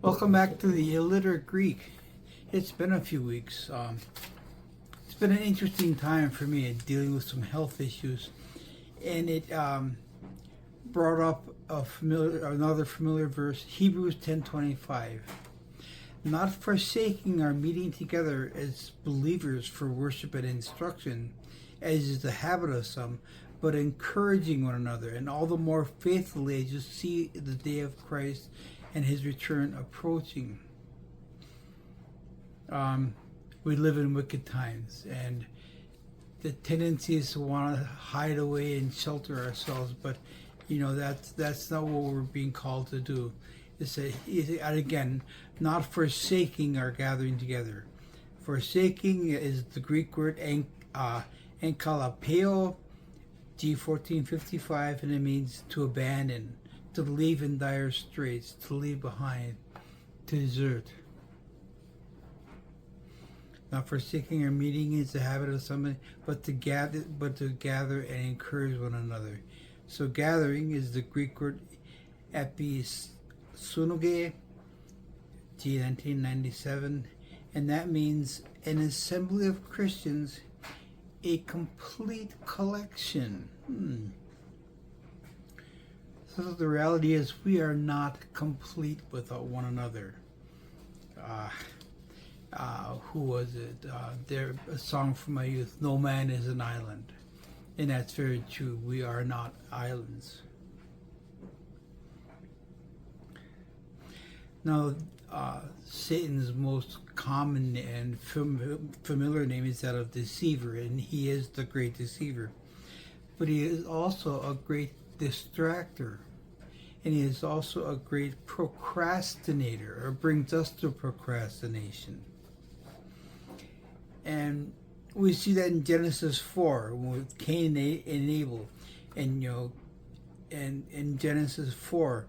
Welcome back to the Illiterate Greek. It's been a few weeks. It's been an interesting time for me in dealing with some health issues, and it brought up another familiar verse, Hebrews 10:25. Not forsaking our meeting together as believers for worship and instruction, as is the habit of some, but encouraging one another, and all the more faithfully as you see the day of Christ and his return approaching. We live in wicked times, and the tendency is to want to hide away and shelter ourselves, but that's not what we're being called to do. Again, not forsaking our gathering together. Forsaking is the Greek word enkalapeo, G1455, and it means to abandon, to leave in dire straits, to leave behind, to desert. Not forsaking our meeting is the habit of somebody, but to gather and encourage one another. So gathering is the Greek word episunoge, G1997, and that means an assembly of Christians, a complete collection. So the reality is we are not complete without one another. Who was it? A song from my youth, "No man is an island." And that's very true. We are not islands. Now, Satan's most common and familiar name is that of deceiver, and he is the great deceiver. But he is also a great distractor, and he is also a great procrastinator, or brings us to procrastination. And we see that in Genesis 4 with Cain and Abel, and and in Genesis 4,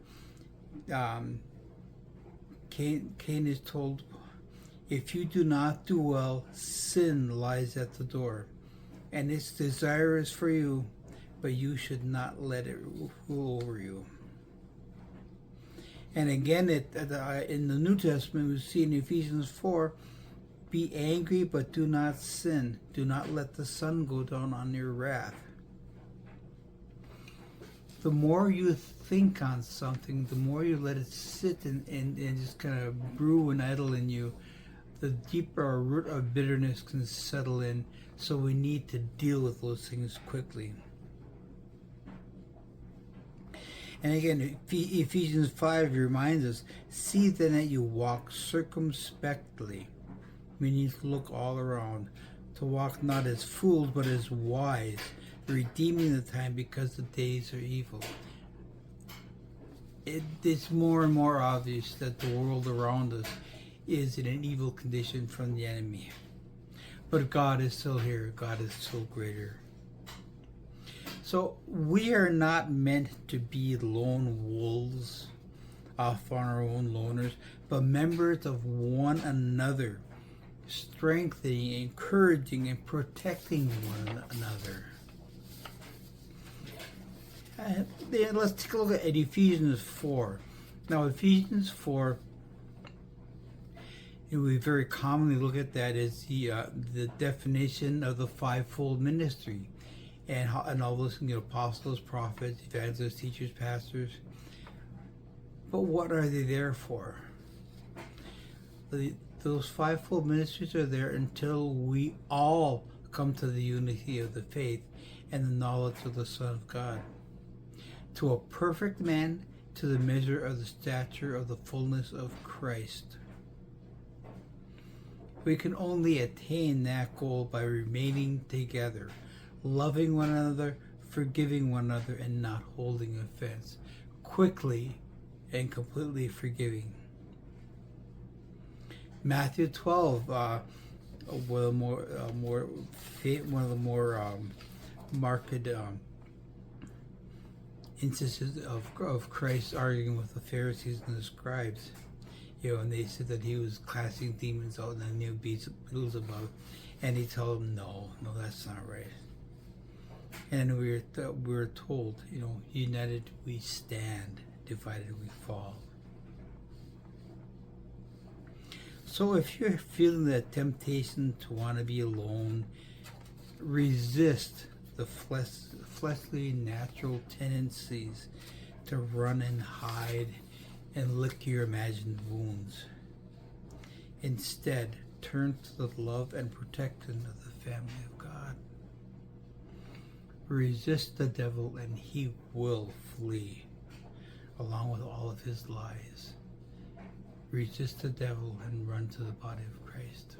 Cain is told, "If you do not do well, sin lies at the door, and its desire is for you, but you should not let it rule over you." And again, in the New Testament, we see in Ephesians 4, "Be angry, but do not sin. Do not let the sun go down on your wrath." The more you think on something, the more you let it sit and just kind of brew and idle in you, the deeper a root of bitterness can settle in. So we need to deal with those things quickly. And again, Ephesians 5 reminds us, "See then that you walk circumspectly," meaning to look all around, to walk not as fools but as wise, redeeming the time because the days are evil. It's more and more obvious that the world around us is in an evil condition from the enemy. But God is still here. God is still greater. So we are not meant to be lone wolves off on our own loners, but members of one another, strengthening, encouraging, and protecting one another. Let's take a look at Ephesians 4. Now, Ephesians 4, we very commonly look at that as the definition of the fivefold ministry, and all those apostles, prophets, evangelists, teachers, pastors. But what are they there for? Those fivefold ministries are there until we all come to the unity of the faith and the knowledge of the Son of God, to a perfect man, to the measure of the stature of the fullness of Christ. We can only attain that goal by remaining together, loving one another, forgiving one another, and not holding offense, quickly and completely forgiving. Matthew 12, one of the more marked instances of Christ arguing with the Pharisees and the scribes. And they said that he was casting demons out in the new Beelzebub, and he told them, no, that's not right. And we were told, united we stand, divided we fall. So if you're feeling that temptation to want to be alone, resist the fleshly natural tendencies to run and hide and lick your imagined wounds. Instead, turn to the love and protection of the family of God. Resist the devil and he will flee, along with all of his lies. Resist the devil and run to the body of Christ.